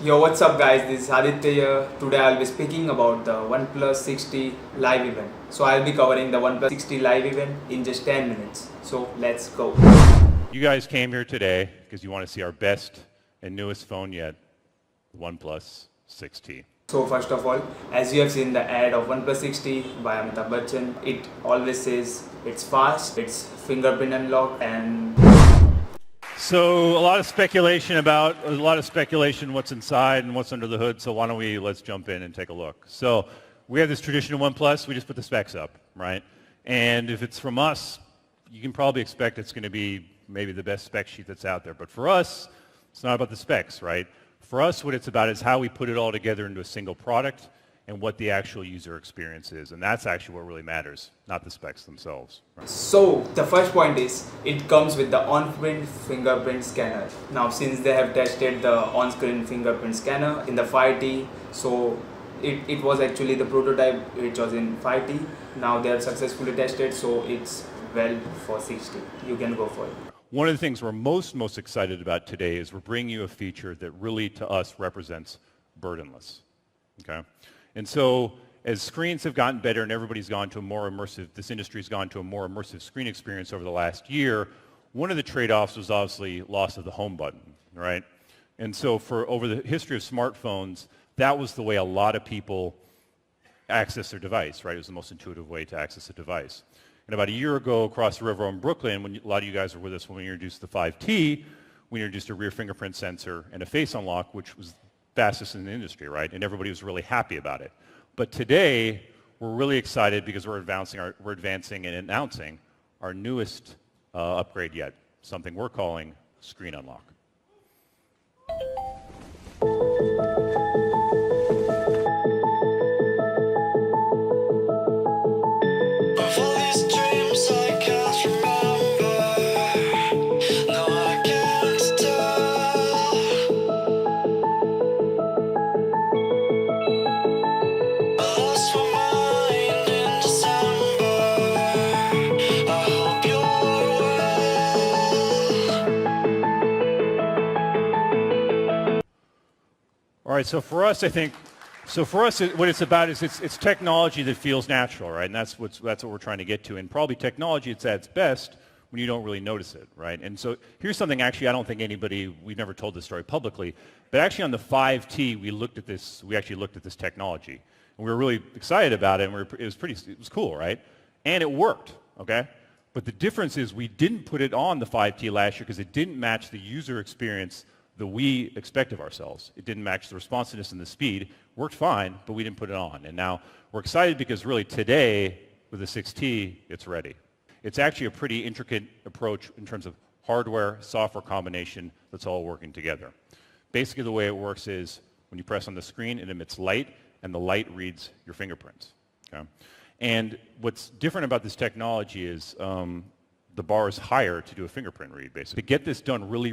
Yo, what's up guys, this is Aditya here. Today I'll be speaking about the OnePlus 60 live event. So I'll be covering the OnePlus 60 live event in just 10 minutes. So let's go. You guys came here today because you want to see our best and newest phone yet, the OnePlus 6T. So first of all, as you have seen the ad of OnePlus 60 by Amitabh Bachchan, it always says it's fast, it's fingerprint unlock, and So a lot of speculation what's inside and what's under the hood. So why don't let's jump in and take a look. So we have this traditional OnePlus. We just put the specs up, right? And if it's from us, you can probably expect it's going to be maybe the best spec sheet that's out there. But for us, it's not about the specs, right? For us, what it's about is how we put it all together into a single product and what the actual user experience is. And that's actually what really matters, not the specs themselves. Right? so the first point is it comes with the on-screen fingerprint scanner. Now since they have tested the on-screen fingerprint scanner in the 5T, so it was actually the prototype which was in 5T. Now they have successfully tested, so it's well for 60. You can go for it. One of the things we're most excited about today is we're bringing you a feature that really, to us, represents burdenless. Okay? And so as screens have gotten better and everybody's gone to a more immersive, this industry's gone to a more immersive screen experience over the last year, one of the trade-offs was obviously loss of the home button, right? And so over the history of smartphones, that was the way a lot of people access their device, right? It was the most intuitive way to access a device. And about a year ago, across the river in Brooklyn, when a lot of you guys were with us when we introduced the 5T, we introduced a rear fingerprint sensor and a face unlock, which was fastest in the industry, right? And everybody was really happy about it. But today, we're really excited because we're advancing and announcing our newest upgrade yet, something we're calling Screen Unlock. All right, so for us, what it's about is it's technology that feels natural, right? And that's what we're trying to get to. And probably technology it's at its best when you don't really notice it, right? And so here's something actually I don't think we've never told this story publicly, but actually on the 5T, we actually looked at this technology. And we were really excited about it, and it was cool, right? And it worked, okay? But the difference is we didn't put it on the 5T last year because it didn't match the user experience that we expect of ourselves. It didn't match the responsiveness and the speed. Worked fine, but we didn't put it on. And now we're excited because really today, with the 6T, it's ready. It's actually a pretty intricate approach in terms of hardware, software combination that's all working together. Basically, the way it works is when you press on the screen, it emits light, and the light reads your fingerprints. Okay? And what's different about this technology is the bar is higher to do a fingerprint read, basically. To get this done really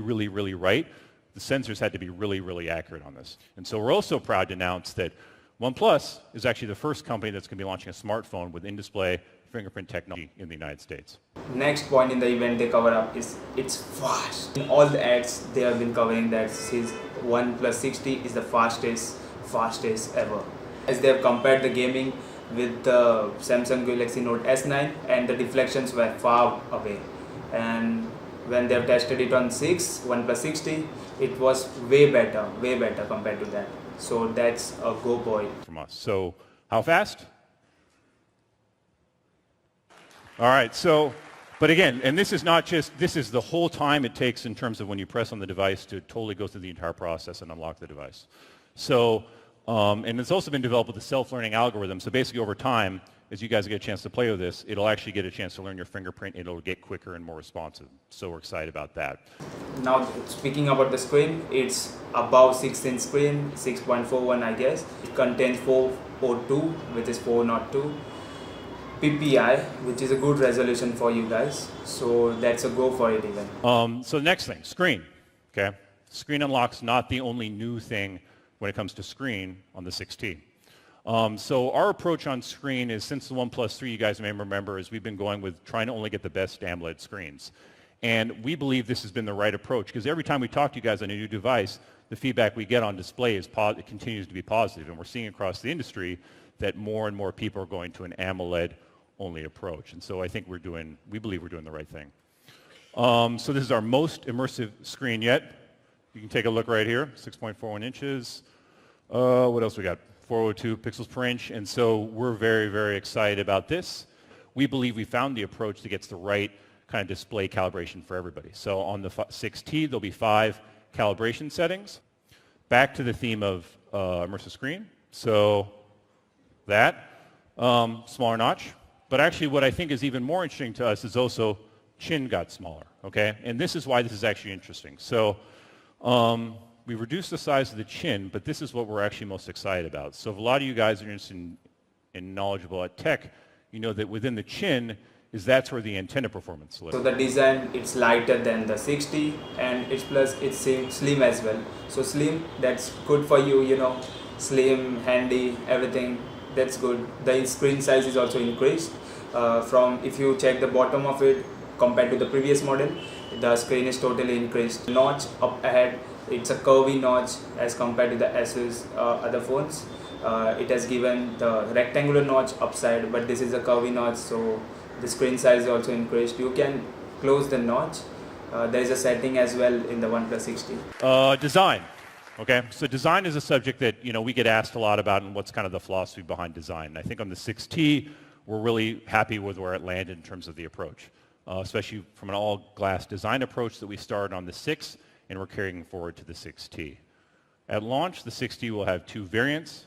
right, the sensors had to be really accurate on this. And so we're also proud to announce that OnePlus is actually the first company that's going to be launching a smartphone with in-display fingerprint technology in the United States. Next point in the event they cover up is it's fast. In all the ads they have been covering that says OnePlus 60 is the fastest ever. As they have compared the gaming with the Samsung Galaxy Note S9 and the deflections were far away. And when they have tested it on OnePlus 60, it was way better compared to that. So that's a go point from us. So how fast? All right, so, but again, and this is the whole time it takes in terms of when you press on the device to totally go through the entire process and unlock the device. So, and it's also been developed with a self-learning algorithm. So basically over time, as you guys get a chance to play with this, it'll actually get a chance to learn your fingerprint. It'll get quicker and more responsive. So we're excited about that. Now, speaking about the screen, it's above 6-inch screen, 6.41 I guess. It contains 402, which is 402 ppi, which is a good resolution for you guys. So that's a go for it even. So next thing, screen. Okay, Screen Unlock's not the only new thing when it comes to screen on the 6T. So our approach on screen is, since the OnePlus 3, you guys may remember, is we've been going with trying to only get the best AMOLED screens. And we believe this has been the right approach because every time we talk to you guys on a new device, the feedback we get on display is it continues to be positive. And we're seeing across the industry that more and more people are going to an AMOLED-only approach. And so I think we believe we're doing the right thing. So this is our most immersive screen yet. You can take a look right here, 6.41 inches. What else we got? 402 pixels per inch. And so we're very, very excited about this. We believe we found the approach that gets the right kind of display calibration for everybody. So on the 6T, there'll be 5 calibration settings. Back to the theme of immersive screen. So that, smaller notch. But actually what I think is even more interesting to us is also chin got smaller, okay? And this is why this is actually interesting. So we reduced the size of the chin, but this is what we're actually most excited about. So if a lot of you guys are interested in knowledgeable at tech, you know that within the chin that's where the antenna performance lives. So the design, it's lighter than the 60 and it's slim as well. So slim, that's good for you, you know, slim, handy, everything, that's good. The screen size is also increased. If you check the bottom of it compared to the previous model, the screen is totally increased. Notch up ahead, it's a curvy notch as compared to the Asus other phones. It has given the rectangular notch upside, but this is a curvy notch, so the screen size is also increased. You can close the notch. There is a setting as well in the OnePlus 60. Design. Okay, so design is a subject that we get asked a lot about, and what's kind of the philosophy behind design. And I think on the 6T, we're really happy with where it landed in terms of the approach, especially from an all-glass design approach that we started on the 6, and we're carrying forward to the 6T. At launch, the 6T will have 2 variants,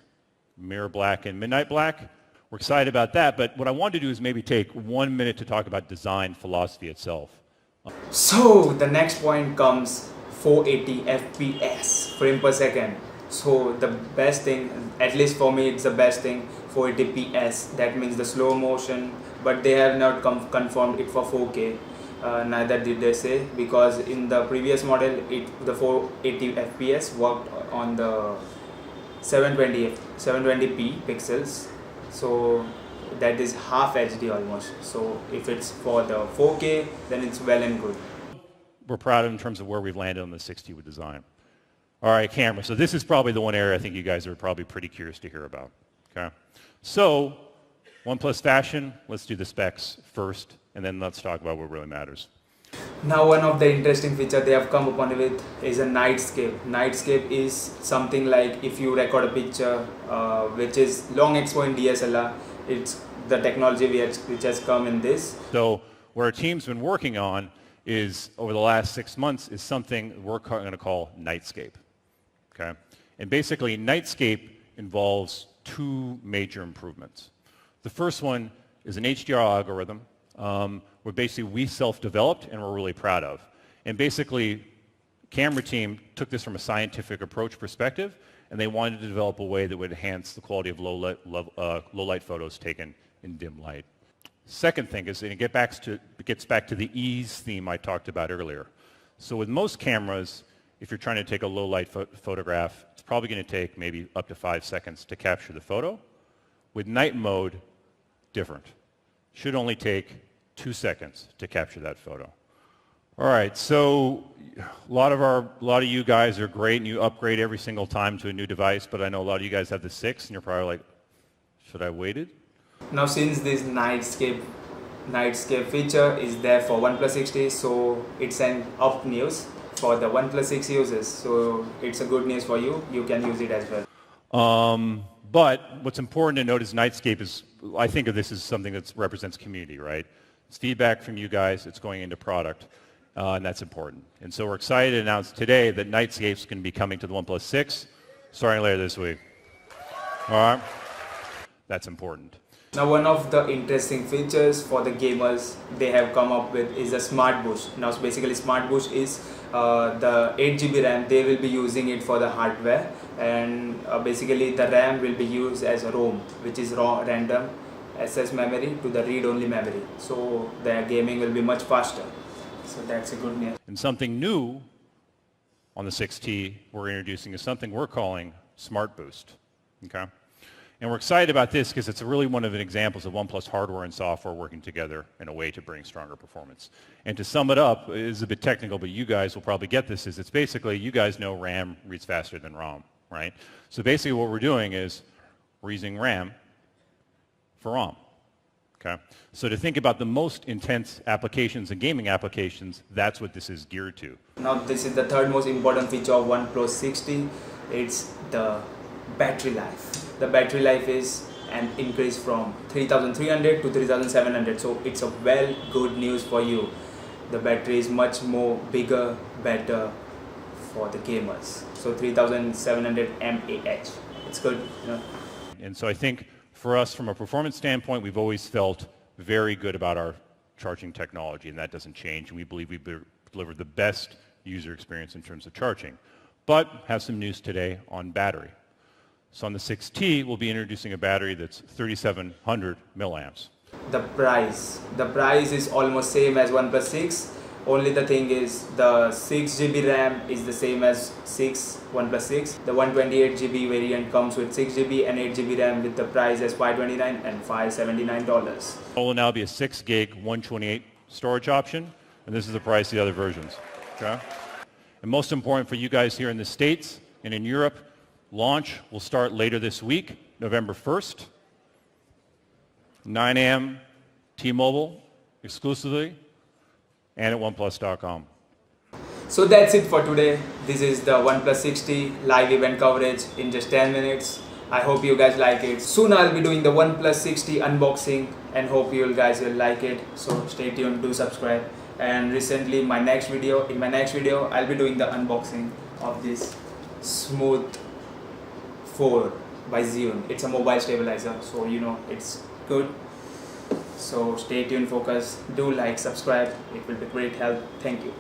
mirror black and midnight black. We're excited about that, but what I want to do is maybe take 1 minute to talk about design philosophy itself. So the next point comes 480 FPS, frame per second. So the best thing, at least for me it's the best thing, 480 PS, that means the slow motion, but they have not confirmed it for 4K. Neither did they say, because in the previous model the 480 FPS worked on the 720p pixels, so that is half HD almost. So if it's for the 4K, then it's well and good. We're proud in terms of where we've landed on the 60 with design. All right, camera. So this is probably the one area I think you guys are probably pretty curious to hear about. Okay. So OnePlus fashion, let's do the specs first, and then let's talk about what really matters. Now one of the interesting features they have come upon with is a Nightscape. Nightscape is something like if you record a picture which is long expo in DSLR, it's the technology which has come in this. So what our team's been working on is, over the last 6 months, is something we're going to call Nightscape. Okay? And basically Nightscape involves 2 major improvements. The first one is an HDR algorithm where basically we self-developed and we're really proud of. And basically, camera team took this from a scientific approach perspective, and they wanted to develop a way that would enhance the quality of low light photos taken in dim light. Second thing is, and it gets back to the ease theme I talked about earlier. So with most cameras, if you're trying to take a low light photograph, it's probably going to take maybe up to 5 seconds to capture the photo. With night mode, different. Should only take 2 seconds to capture that photo. All right, so a lot of you guys are great and you upgrade every single time to a new device, but I know a lot of you guys have the 6 and you're probably like, should I waited? Now since this Nightscape feature is there for OnePlus 60, so it's an up news for the OnePlus 6 users. So it's a good news for you. You can use it as well. But what's important to note is Nightscape is, I think of this as something that represents community, right? It's feedback from you guys. It's going into product, and that's important. And so we're excited to announce today that Nightscape is going to be coming to the OnePlus 6 starting later this week. All right? That's important. Now one of the interesting features for the gamers they have come up with is a Smart Boost. Now basically Smart Boost is the 8GB RAM, they will be using it for the hardware, and basically the RAM will be used as a ROM, which is raw random access memory to the read-only memory. So the gaming will be much faster. So that's a good news. And something new on the 6T we're introducing is something we're calling Smart Boost. Okay? And we're excited about this because it's really one of the examples of OnePlus hardware and software working together in a way to bring stronger performance. And to sum it up, it is a bit technical, but you guys will probably get this, is it's basically, you guys know RAM reads faster than ROM, right? So basically what we're doing is we're using RAM for ROM. Okay? So to think about the most intense applications and gaming applications, that's what this is geared to. Now this is the third most important feature of OnePlus 60. It's the battery life. The battery life is an increase from 3300 to 3700. So it's a good news for you. The battery is much more bigger, better for the gamers. So 3700 mAh. It's good, you know. And so I think for us, from a performance standpoint, we've always felt very good about our charging technology, and that doesn't change. And we believe we deliver the best user experience in terms of charging. But have some news today on battery. So on the 6T, we'll be introducing a battery that's 3700 milliamps. The price is almost same as OnePlus 6. Only the thing is the 6GB RAM is the same as OnePlus 6. The 128GB variant comes with 6GB and 8GB RAM with the price as $529 and $579. It will now be a 6 gig 128 storage option, and this is the price of the other versions. Okay? And most important for you guys here in the States and in Europe, launch will start later this week, November 1st, 9 a.m. T-Mobile exclusively, and at oneplus.com. So that's it for today. This is the OnePlus 60 live event coverage in just 10 minutes. I hope you guys like it. Soon I'll be doing the OnePlus 60 unboxing and hope you guys will like it. So stay tuned, do subscribe. And recently in my next video I'll be doing the unboxing of this Smooth 4 by Xeon. It's a mobile stabilizer, so you know it's good. So stay tuned, focus, do like, subscribe, it will be great help. Thank you.